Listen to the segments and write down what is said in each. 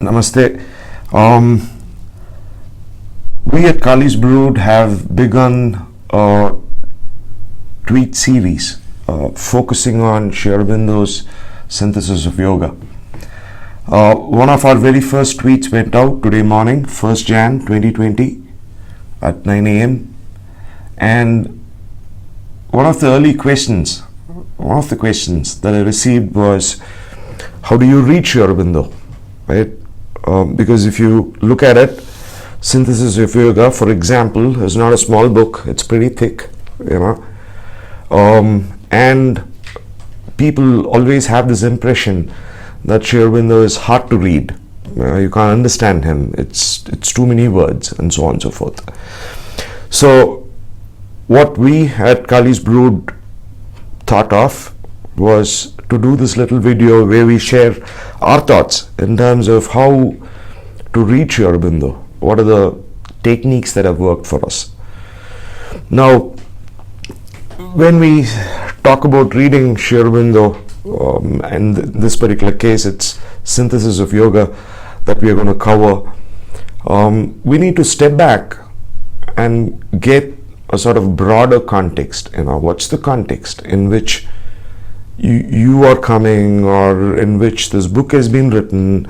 Namaste. We at Kali's Brood have begun a tweet series focusing on Sri Aurobindo's synthesis of yoga. One of our very first tweets went out today morning, 1st Jan 2020 at 9 a.m. And one of the questions that I received was, how do you read Sri Aurobindo? Right? Because if you look at it, Synthesis of Yoga, for example, is not a small book. It's pretty thick, and people always have this impression that Sri Aurobindo is hard to read. You can't understand him. It's too many words, and so on and so forth. So what we at Kali's Brood thought of was to do this little video where we share our thoughts in terms of how to read Sri Aurobindo. What are the techniques that have worked for us? Now, when we talk about reading Sri Aurobindo, and in this particular case it's Synthesis of Yoga that we are going to cover, we need to step back and get a sort of broader context. What's the context in which you are coming, or in which this book has been written?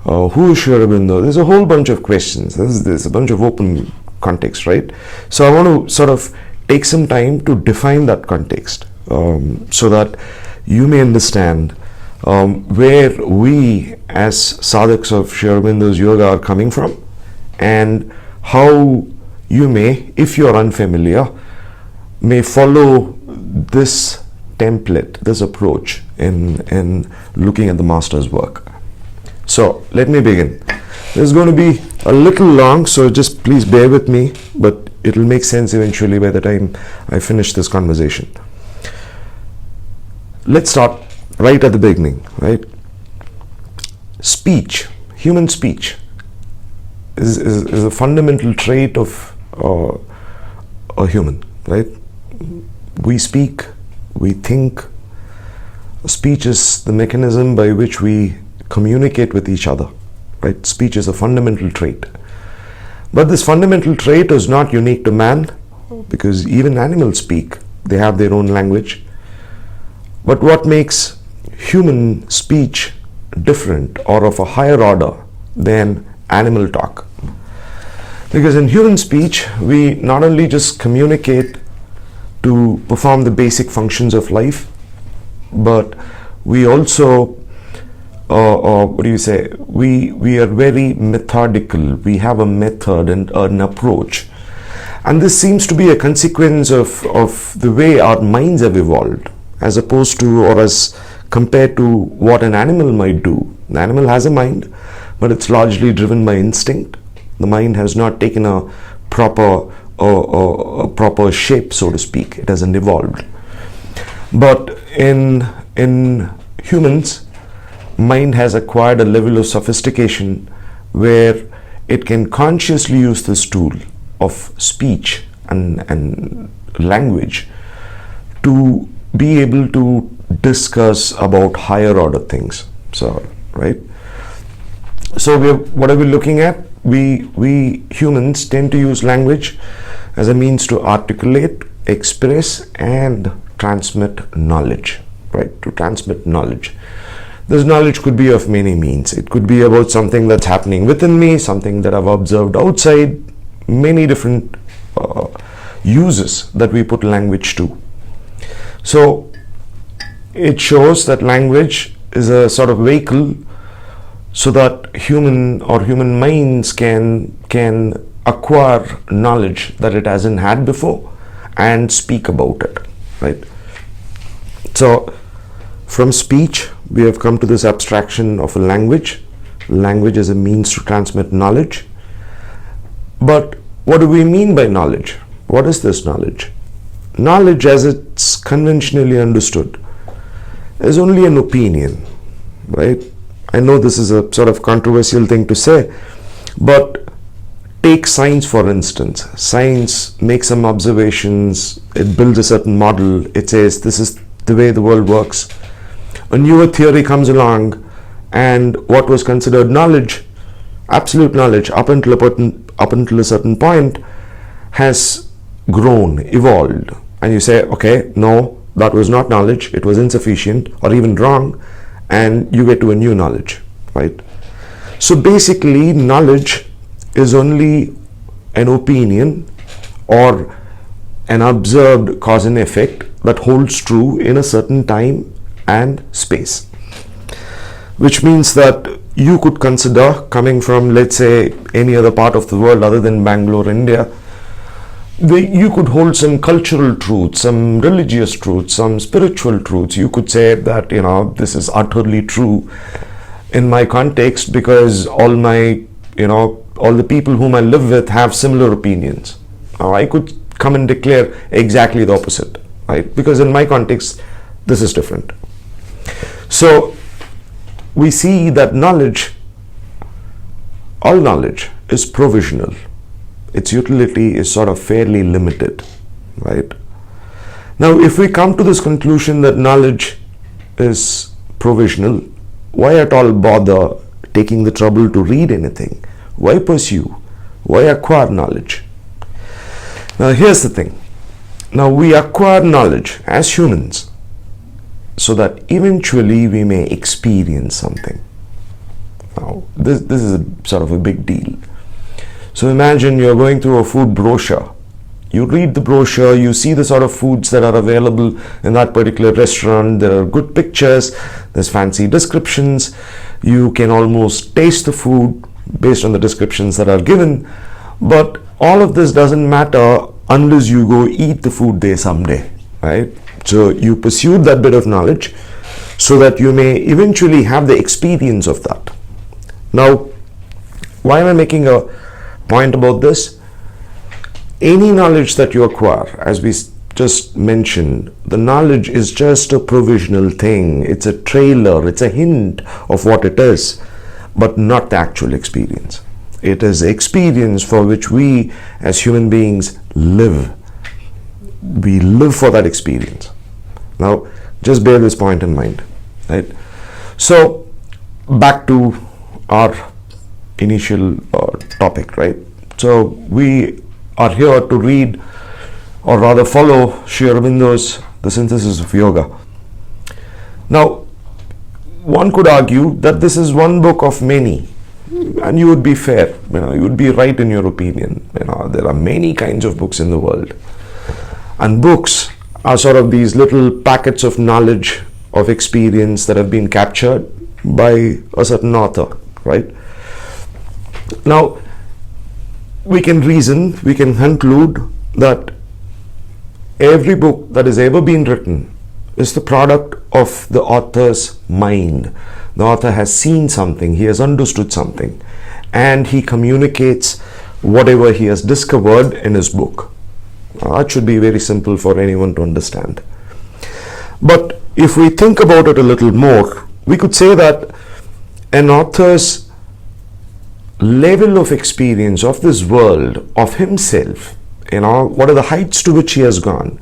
Who is Sri Aurobindo? There's a whole bunch of questions. There's a bunch of open context, right? So I want to sort of take some time to define that context, so that you may understand where we as sadhaks of Sri Aurobindo's yoga are coming from, and how you may, if you're unfamiliar, may follow this template, this approach in looking at the master's work. So let me begin. This is going to be a little long, so just please bear with me, but it'll make sense eventually by the time I finish this conversation. Let's start right at the beginning, right? Speech, human speech, is a fundamental trait of a human, right? We speak, we think. Speech is the mechanism by which we communicate with each other, right? Speech is a fundamental trait. But this fundamental trait is not unique to man, because even animals speak. They have their own language. But what makes human speech different or of a higher order than animal talk? Because in human speech, we not only just communicate to perform the basic functions of life, but we also, we are very methodical. We have a method and an approach. And this seems to be a consequence of the way our minds have evolved, as opposed to, or as compared to what an animal might do. The animal has a mind, but it's largely driven by instinct. The mind has not taken a proper shape, so to speak. It hasn't evolved. But in humans, mind has acquired a level of sophistication where it can consciously use this tool of speech and language to be able to discuss about higher order things. So, right? So what are we looking at? We humans tend to use language as a means to articulate, express, and transmit knowledge, right? To transmit knowledge. This knowledge could be of many means. It could be about something that's happening within me, something that I've observed outside, many different uses that we put language to. So it shows that language is a sort of vehicle so that human minds can acquire knowledge that it hasn't had before and speak about it, right? So from speech, we have come to this abstraction of a language. Language as a means to transmit knowledge. But what do we mean by knowledge? What is this knowledge? Knowledge, as it's conventionally understood, is only an opinion, right? I know this is a sort of controversial thing to say, but take science for instance. Science makes some observations, it builds a certain model, it says this is the way the world works. A newer theory comes along and what was considered knowledge, absolute knowledge, up until a certain point, has grown, evolved, and you say, okay, no, that was not knowledge, it was insufficient or even wrong, and you get to a new knowledge, right? So basically, knowledge is only an opinion or an observed cause and effect that holds true in a certain time and space, which means that you could consider, coming from, let's say, any other part of the world other than Bangalore, India, you could hold some cultural truths, some religious truths, some spiritual truths. You could say that, this is utterly true in my context because all the people whom I live with have similar opinions. I could come and declare exactly the opposite, right? Because in my context, this is different. So we see that all knowledge is provisional. Its utility is sort of fairly limited, right? Now, if we come to this conclusion that knowledge is provisional, why at all bother taking the trouble to read anything? Why pursue? Why acquire knowledge? Now, here's the thing. Now, we acquire knowledge as humans so that eventually we may experience something. Now, this is a sort of a big deal. So imagine you're going through a food brochure. You read the brochure, you see the sort of foods that are available in that particular restaurant. There are good pictures, there's fancy descriptions. You can almost taste the food based on the descriptions that are given. But all of this doesn't matter unless you go eat the food there someday, right? So you pursued that bit of knowledge so that you may eventually have the experience of that. Now, why am I making a point about this? Any knowledge that you acquire, as we just mentioned, the knowledge is just a provisional thing. It's a trailer, it's a hint of what it is, but not the actual experience. It is the experience for which we as human beings live. We live for that experience. Now, just bear this point in mind, right? So, back to our initial topic, right? So we are here to read, or rather follow, Sri Aurobindo's The Synthesis of Yoga. Now, one could argue that this is one book of many, and you would be fair, you would be right in your opinion. There are many kinds of books in the world, and books are sort of these little packets of knowledge, of experience that have been captured by a certain author, right? Now, we can reason, we can conclude that every book that has ever been written is the product of the author's mind. The author has seen something, he has understood something, and he communicates whatever he has discovered in his book. That should be very simple for anyone to understand. But if we think about it a little more, we could say that an author's level of experience of this world, of himself, what are the heights to which he has gone,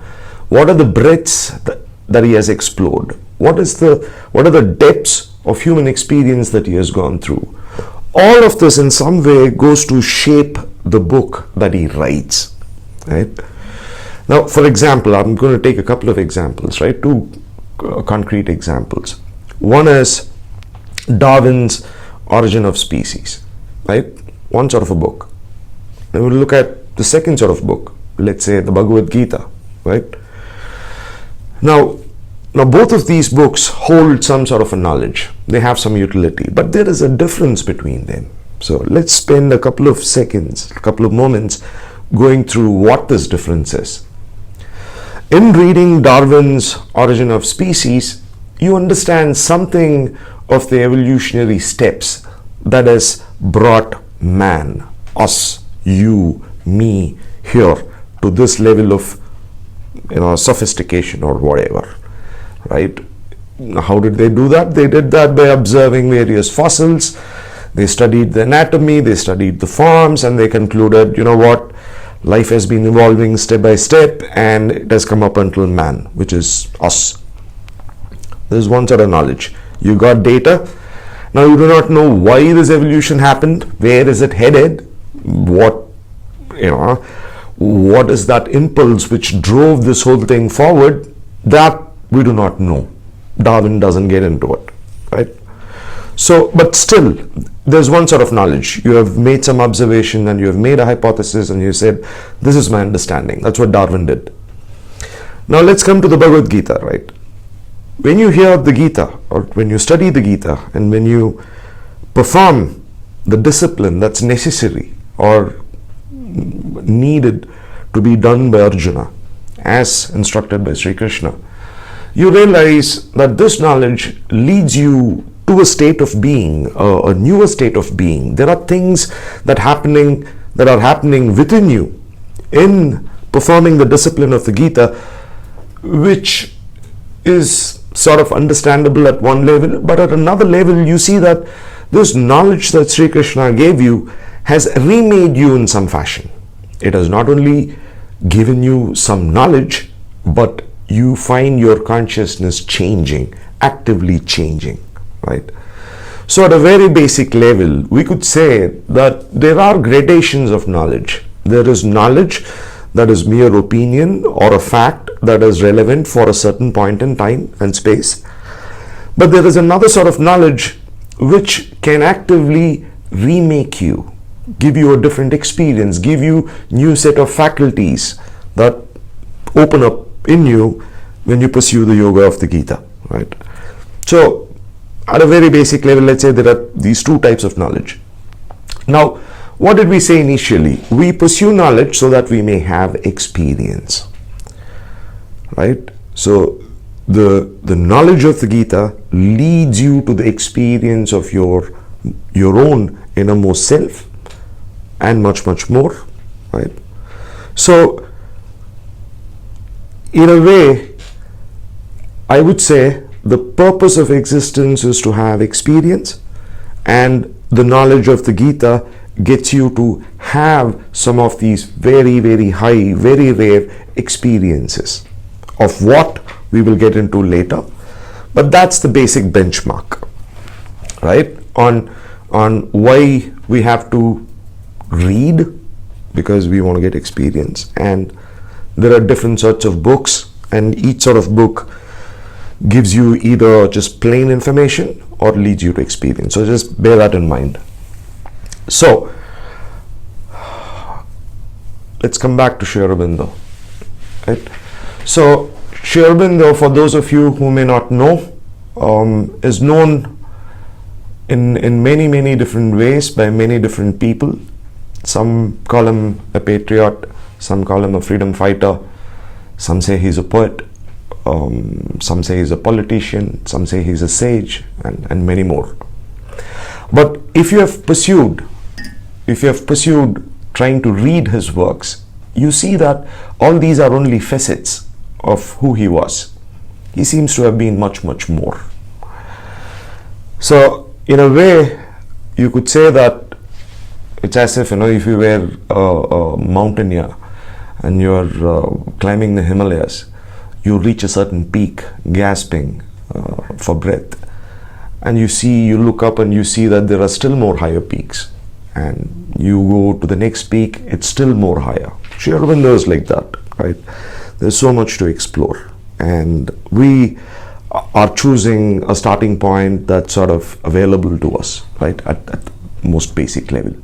what are the breadths that he has explored, what are the depths of human experience that he has gone through. All of this in some way goes to shape the book that he writes, right? Now, for example, I'm going to take a couple of examples, right? Two concrete examples. One is Darwin's Origin of Species, right? One sort of a book. Then we'll look at the second sort of book, let's say the Bhagavad Gita, right? Now both of these books hold some sort of a knowledge. They have some utility, but there is a difference between them. So let's spend a couple of seconds, a couple of moments going through what this difference is. In reading Darwin's Origin of Species, you understand something of the evolutionary steps that has brought man, us, you, me, here to this level of sophistication or whatever, right? How did they do that? They did that by observing various fossils. They studied the anatomy, they studied the forms, and they concluded, life has been evolving step by step, and it has come up until man, which is us. There's one sort of knowledge. You got data. Now you do not know why this evolution happened, where is it headed, what is that impulse which drove this whole thing forward. That we do not know. Darwin doesn't get into it, right? So, but still, there's one sort of knowledge. You have made some observation and you have made a hypothesis and you said, this is my understanding. That's what Darwin did. Now let's come to the Bhagavad Gita, right? When you hear the Gita, or when you study the Gita, and when you perform the discipline that's necessary or needed to be done by Arjuna, as instructed by Sri Krishna, you realize that this knowledge leads you to a state of being, a newer state of being. There are things that are happening within you in performing the discipline of the Gita, which is sort of understandable at one level, but at another level you see that this knowledge that Sri Krishna gave you has remade you in some fashion. It has not only given you some knowledge, but you find your consciousness changing, actively changing, right? So at a very basic level, we could say that there are gradations of knowledge. There is knowledge that is mere opinion or a fact that is relevant for a certain point in time and space. But there is another sort of knowledge which can actively remake you, give you a different experience, give you new set of faculties that open up in you when you pursue the yoga of the Gita, right? So at a very basic level, let's say there are these two types of knowledge. Now, what did we say initially? We pursue knowledge so that we may have experience, right? So the knowledge of the Gita leads you to the experience of your own innermost self and much more, right? So in a way, I would say the purpose of existence is to have experience, and the knowledge of the Gita gets you to have some of these very high, very rare experiences, of what we will get into later. But that's the basic benchmark, right? On why we have to read, because we want to get experience. And there are different sorts of books, and each sort of book gives you either just plain information or leads you to experience. So just bear that in mind. So let's come back to Sri Aurobindo, right? So Sri Aurobindo, for those of you who may not know, is known in many different ways by many different people. Some call him a patriot, some call him a freedom fighter, some say he's a poet, some say he's a politician, some say he's a sage, and many more. But if you have pursued trying to read his works, you see that all these are only facets of who he was. He seems to have been much more. So in a way, you could say that it's as if, if you were a mountaineer and you're climbing the Himalayas, you reach a certain peak, gasping for breath, and you look up and you see that there are still more higher peaks, and you go to the next peak, it's still more higher. Sri Aurobindo is like that, right? There's so much to explore, and we are choosing a starting point that's sort of available to us, right, at the most basic level.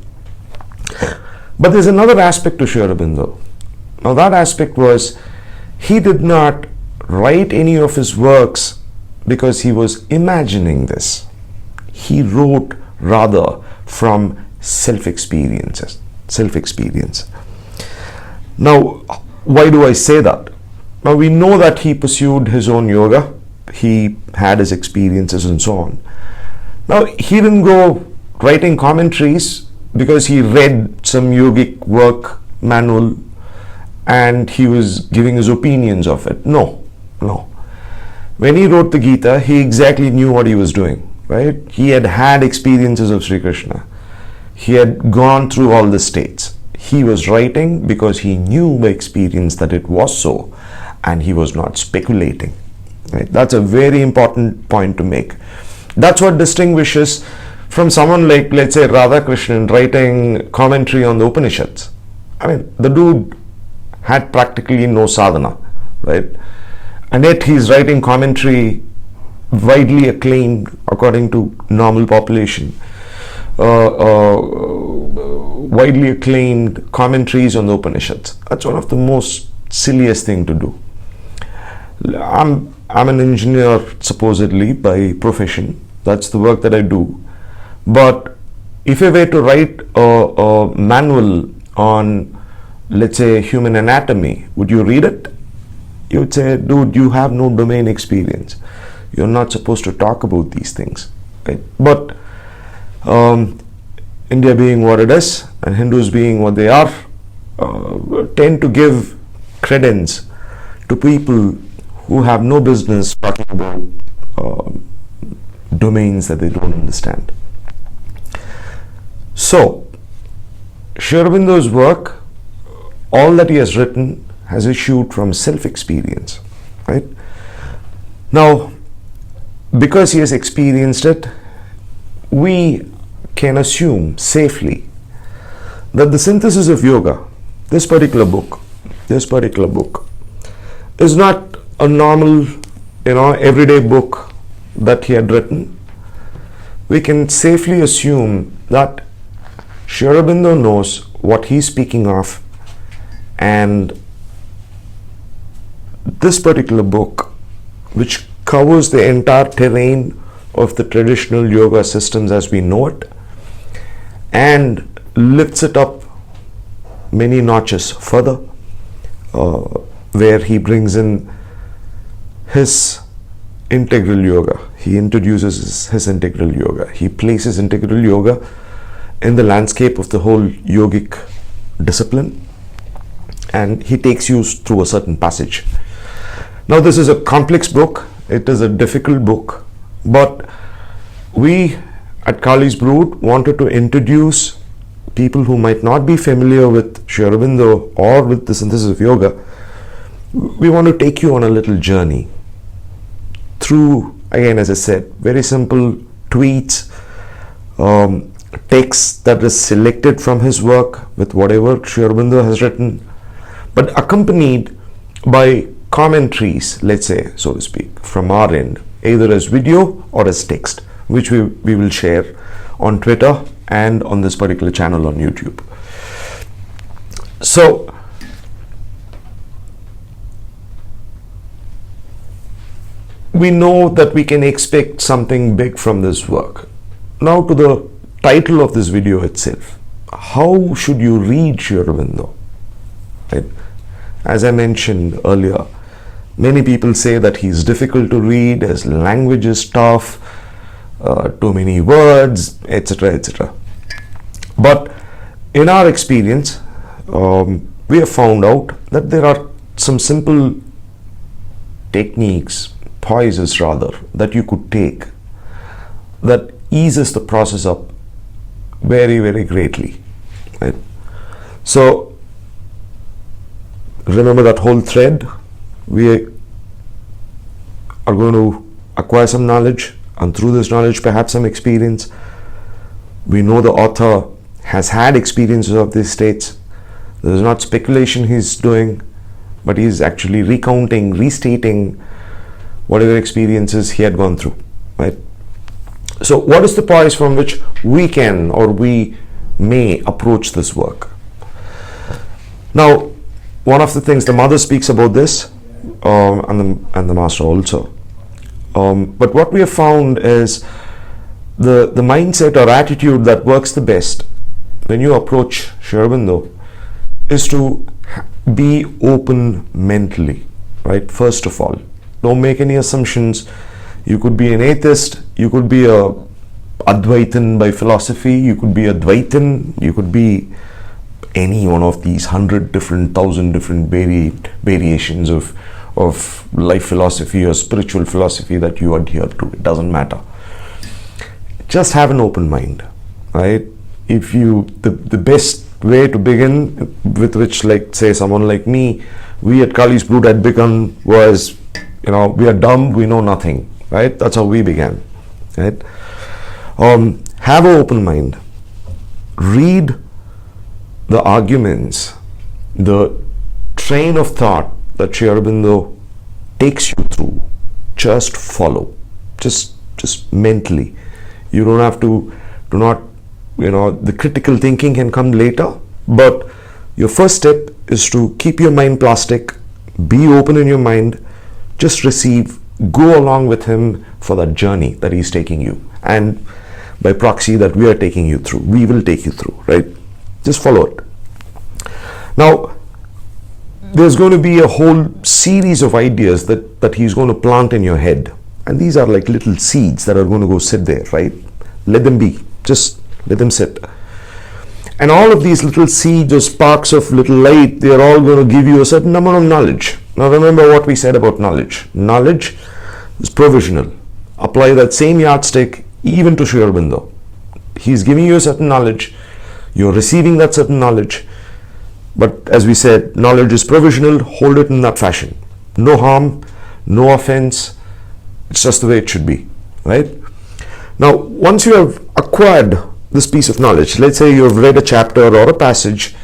But there's another aspect to Sri Aurobindo. Now that aspect was, he did not write any of his works because he was imagining this. He wrote rather from self-experience. Now, why do I say that? Now we know that he pursued his own yoga, he had his experiences and so on. Now he didn't go writing commentaries because he read some yogic work manual and he was giving his opinions of it. No. When he wrote the Gita, he exactly knew what he was doing, right? He had experiences of Sri Krishna. He had gone through all the states. He was writing because he knew by experience that it was so, and he was not speculating, right? That's a very important point to make. That's what distinguishes from someone like, let's say, Radhakrishnan writing commentary on the Upanishads. I mean, the dude had practically no sadhana, right? And yet he's writing commentary widely acclaimed according to normal population. Widely acclaimed commentaries on the Upanishads. That's one of the most silliest thing to do. I'm an engineer supposedly by profession. That's the work that I do. But if I were to write a manual on, let's say, human anatomy, would you read it? You would say, dude, you have no domain experience. You're not supposed to talk about these things, right? But India being what it is, and Hindus being what they are, tend to give credence to people who have no business talking about domains that they don't understand. So, Sri Aurobindo's work, all that he has written, has issued from self-experience, right? Now, because he has experienced it, we can assume safely that the synthesis of yoga, this particular book, is not a normal, everyday book that he had written. We can safely assume that Sri Aurobindo knows what he's speaking of, and this particular book, which covers the entire terrain of the traditional yoga systems as we know it, and lifts it up many notches further, where he brings in his integral yoga. He introduces his integral yoga. He places integral yoga in the landscape of the whole yogic discipline, and he takes you through a certain passage. Now, this is a complex book. It is a difficult book, but we at Kali's Brood wanted to introduce people who might not be familiar with Sri Aurobindo or with the synthesis of yoga. We want to take you on a little journey through, again, as I said, very simple tweets, text that is selected from his work with whatever Sri Aurobindo has written, but accompanied by commentaries, let's say, so to speak, from our end, either as video or as text, which we will share on Twitter and on this particular channel on YouTube. So, we know that we can expect something big from this work. Now to the title of this video itself. How should you read Sri Aurobindo? Right? As I mentioned earlier, many people say that he's difficult to read, his language is tough, too many words, etc., etc. But in our experience, we have found out that there are some simple techniques, poises rather, that you could take that eases the process up very, very greatly, right? So remember that whole thread. We are going to acquire some knowledge, and through this knowledge perhaps some experience. We know the author has had experiences of these states. This is not speculation he's doing, but he's actually recounting, restating whatever experiences he had gone through, right? So what is the poise from which we can or we may approach this work? Now, one of the things, the mother speaks about this, and the master also. But what we have found is the mindset or attitude that works the best when you approach Sri Aurobindo is to be open mentally, right? First of all, don't make any assumptions. You could be an atheist, you could be a Advaitin by philosophy, you could be a Dvaitin, you could be any one of these 1,000 different variations of life philosophy or spiritual philosophy that you adhere to. It doesn't matter. Just have an open mind, right? If you, the best way to begin, with which, like, say, someone like me, we at Kali's Brood had begun was, we are dumb, we know nothing, right? That's how we began. right? Have an open mind. Read the arguments, the train of thought that Sri Aurobindo takes you through. Just follow, just mentally. You don't have to, do not, the critical thinking can come later, but your first step is to keep your mind plastic, be open in your mind, just receive, go along with him for that journey that he's taking you, and by proxy that we are taking you through, we will take you through, right? Just follow it. Now, there's going to be a whole series of ideas that he's going to plant in your head, and these are like little seeds that are going to go sit there, right? Let them be, just let them sit. And all of these little seeds or sparks of little light, they're all going to give you a certain amount of knowledge. Now remember what we said about knowledge. Knowledge is provisional. Apply that same yardstick even to Sri Aurobindo. He's giving you a certain knowledge, you're receiving that certain knowledge, but as we said, knowledge is provisional. Hold it in that fashion. No harm, no offense, it's just the way it should be, right? Now, once you have acquired this piece of knowledge, let's say you have read a chapter or a passage,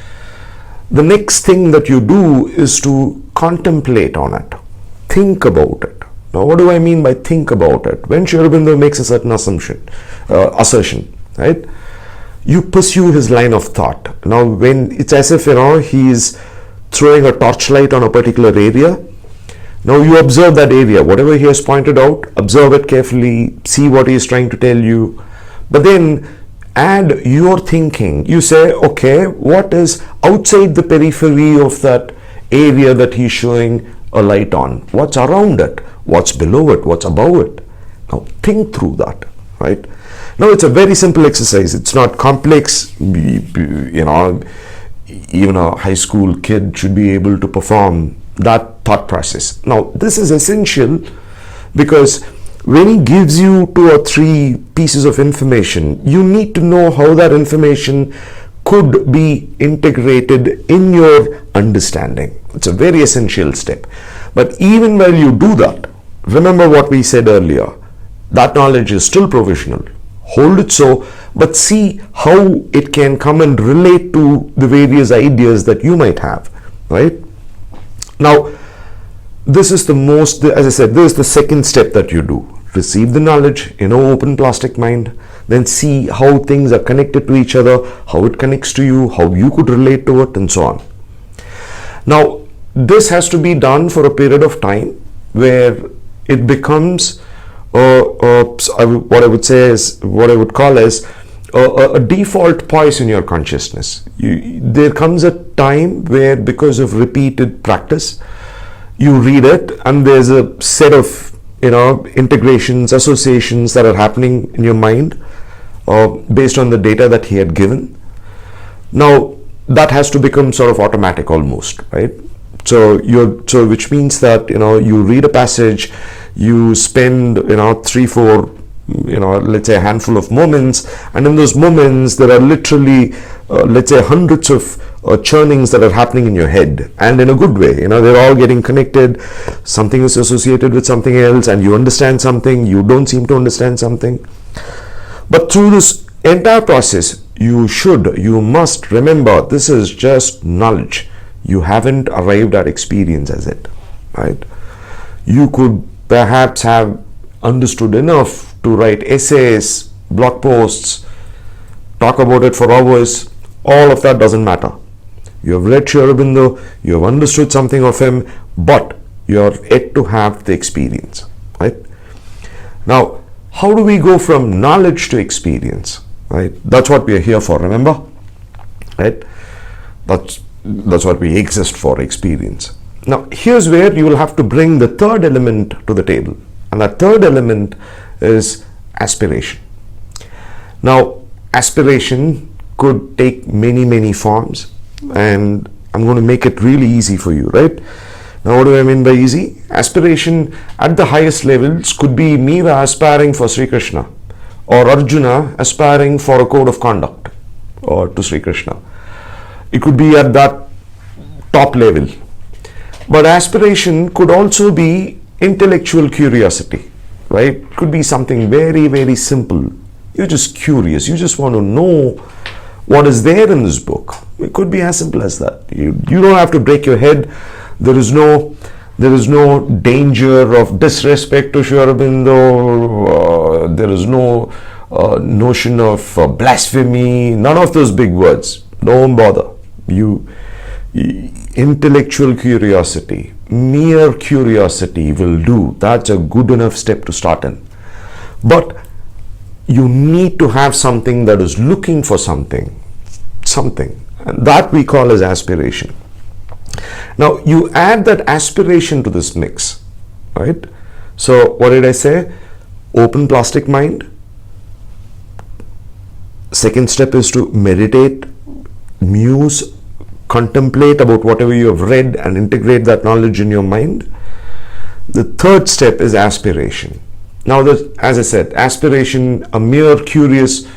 the next thing that you do is to contemplate on it, think about it. Now, what do I mean by think about it? When Sri Aurobindo makes a certain assertion, right? You pursue his line of thought. Now, when it's as if, he is throwing a torchlight on a particular area, now you observe that area, whatever he has pointed out, observe it carefully, see what he is trying to tell you, but then add your thinking. You say, okay, what is outside the periphery of that area that he's showing a light on? What's around it? What's below it? What's above it? Now think through that, right? Now it's a very simple exercise. It's not complex. Even a high school kid should be able to perform that thought process. Now this is essential because when he gives you 2 or 3 pieces of information, you need to know how that information could be integrated in your understanding. It's a very essential step. But even while you do that, remember what we said earlier, that knowledge is still provisional. Hold it so, but see how it can come and relate to the various ideas that you might have, right? Now, this is the most, as I said, this is the second step that you do. Receive the knowledge in an open plastic mind, then see how things are connected to each other, how it connects to you, how you could relate to it, and so on. Now, this has to be done for a period of time where it becomes what I would say is, what I would call as a default poise in your consciousness. There comes a time where, because of repeated practice, you read it and there's a set of integrations, associations that are happening in your mind based on the data that he had given. Now that has to become sort of automatic almost, right? So which means that you read a passage, you spend 3-4 let's say a handful of moments, and in those moments there are literally let's say hundreds of churnings that are happening in your head, and in a good way. They're all getting connected. Something is associated with something else, and you understand something, you don't seem to understand something. But through this entire process, you must remember, this is just knowledge. You haven't arrived at experience as it, right? You could perhaps have understood enough to write essays, blog posts, talk about it for hours. All of that doesn't matter. You have read Sri Aurobindo, you have understood something of him, but you are yet to have the experience, right? Now, how do we go from knowledge to experience, right? That's what we are here for, remember, right? That's what we exist for, experience. Now, here's where you will have to bring the third element to the table, and that third element is aspiration. Now, aspiration could take many forms, and I'm going to make it really easy for you, right? Now, what do I mean by easy? Aspiration at the highest levels could be Meera aspiring for Sri Krishna, or Arjuna aspiring for a code of conduct or to Sri Krishna. It could be at that top level. But aspiration could also be intellectual curiosity. right? Could be something very, very simple. You're just curious. You just want to know what is there in this book. It could be as simple as that. You don't have to break your head. There is no danger of disrespect to Sri Aurobindo. There is no notion of blasphemy. None of those big words. Don't bother. Intellectual curiosity, mere curiosity will do. That's a good enough step to start in. But you need to have something that is looking for something, and that we call as aspiration. Now you add that aspiration to this mix, right? So what did I say? Open plastic mind. Second step is to meditate, muse, contemplate about whatever you have read and integrate that knowledge in your mind. The third step is aspiration. Now, as I said, aspiration, a mere curious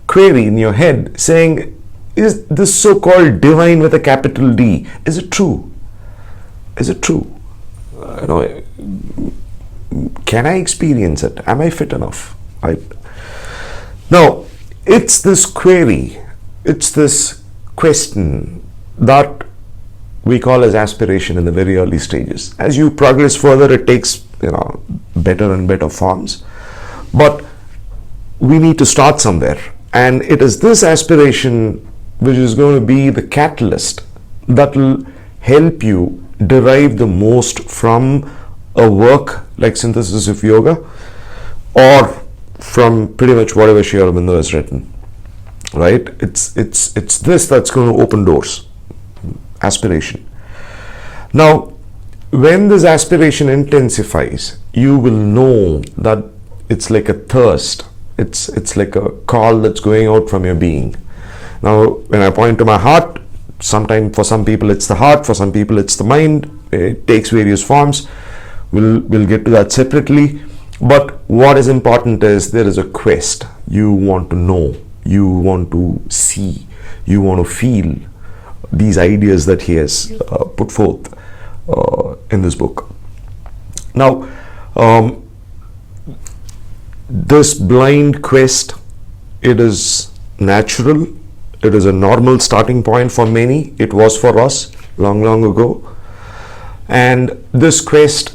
query in your head saying, is this so-called divine with a capital D, is it true? Is it true? Can I experience it? Am I fit enough? Right? Now, it's this query, it's this question that we call as aspiration in the very early stages. As you progress further, it takes better and better forms, but we need to start somewhere, and it is this aspiration which is going to be the catalyst that will help you derive the most from a work like Synthesis of Yoga, or from pretty much whatever Sri Aurobindo has written, right? It's this that's going to open doors. Aspiration. Now, when this aspiration intensifies, you will know that it's like a thirst. It's like a call that's going out from your being. Now, when I point to my heart, sometimes for some people it's the heart, for some people it's the mind. It takes various forms. We'll get to that separately. But what is important is there is a quest. You want to know. You want to see. You want to feel these ideas that he has put forth in this book. Now, this blind quest, it is natural. It is a normal starting point for many. It was for us long ago. And this quest,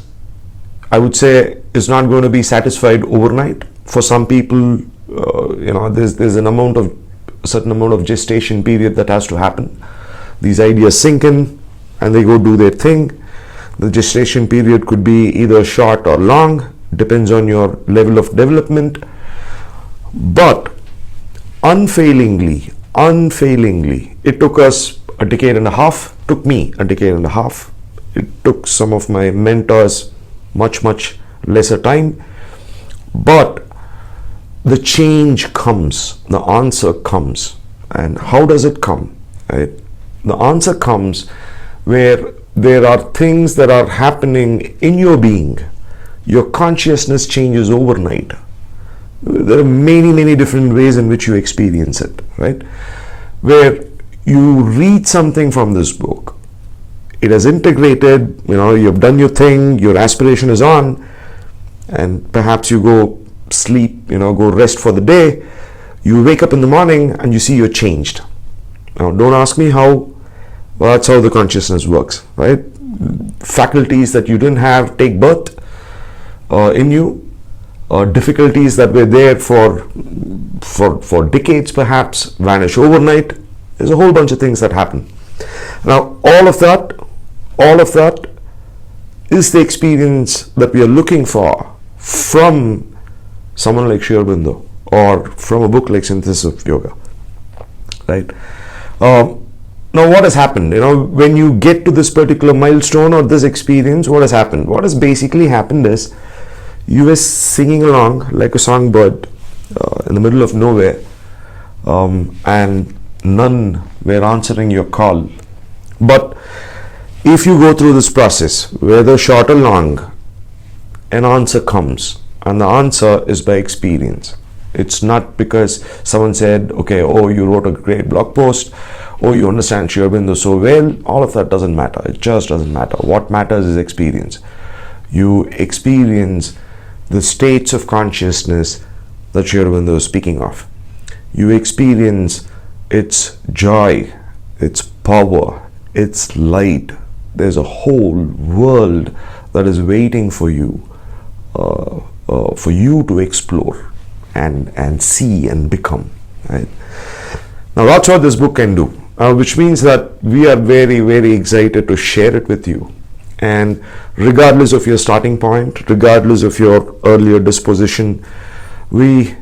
I would say, is not going to be satisfied overnight. For some people, there's a certain amount of gestation period that has to happen. These ideas sink in and they go do their thing. The gestation period could be either short or long, depends on your level of development. But unfailingly, it took us a decade and a half, took me a decade and a half. It took some of my mentors much lesser time. But the change comes, the answer comes. And how does it come? Right? The answer comes where there are things that are happening in your being. Your consciousness changes overnight. There are many different ways in which you experience it, right? Where you read something from this book, it has integrated, you've done your thing, your aspiration is on, and perhaps you go sleep, go rest for the day. You wake up in the morning and you see you're changed. Now, don't ask me how. Well, that's how the consciousness works, right? Faculties that you didn't have take birth in you. Difficulties that were there for decades perhaps vanish overnight. There's a whole bunch of things that happen. Now, all of that is the experience that we are looking for from someone like Sri Aurobindo or from a book like Synthesis of Yoga, right? Now, what has happened? When you get to this particular milestone or this experience, what has happened? What has basically happened is you were singing along like a songbird in the middle of nowhere, and none were answering your call. But if you go through this process, whether short or long, an answer comes, and the answer is by experience. It's not because someone said, okay, you wrote a great blog post, you understand Sri Aurobindo so well. All of that doesn't matter. It just doesn't matter. What matters is experience. You experience the states of consciousness that Sri Aurobindo is speaking of. You experience its joy, its power, its light. There's a whole world that is waiting for you to explore and see and become. Right? Now that's what this book can do, which means that we are very, very excited to share it with you. And regardless of your starting point, regardless of your earlier disposition, we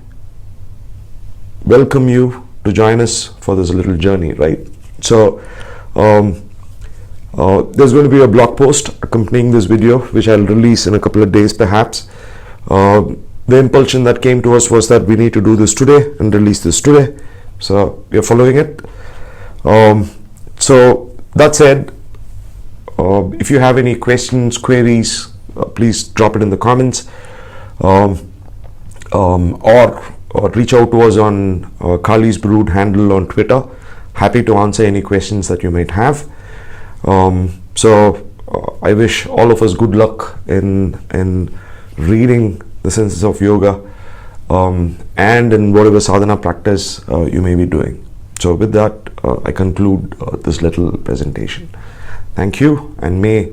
welcome you to join us for this little journey, right? So there's going to be a blog post accompanying this video, which I'll release in a couple of days perhaps. The impulsion that came to us was that we need to do this today and release this today. So we are following it. So that said, if you have any questions, queries, please drop it in the comments, or reach out to us on Kali's Brood handle on Twitter. Happy to answer any questions that you might have. I wish all of us good luck in reading the senses of yoga and in whatever sadhana practice you may be doing. So with that, I conclude this little presentation. Thank you, and may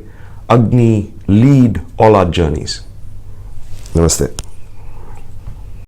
Agni lead all our journeys. Namaste.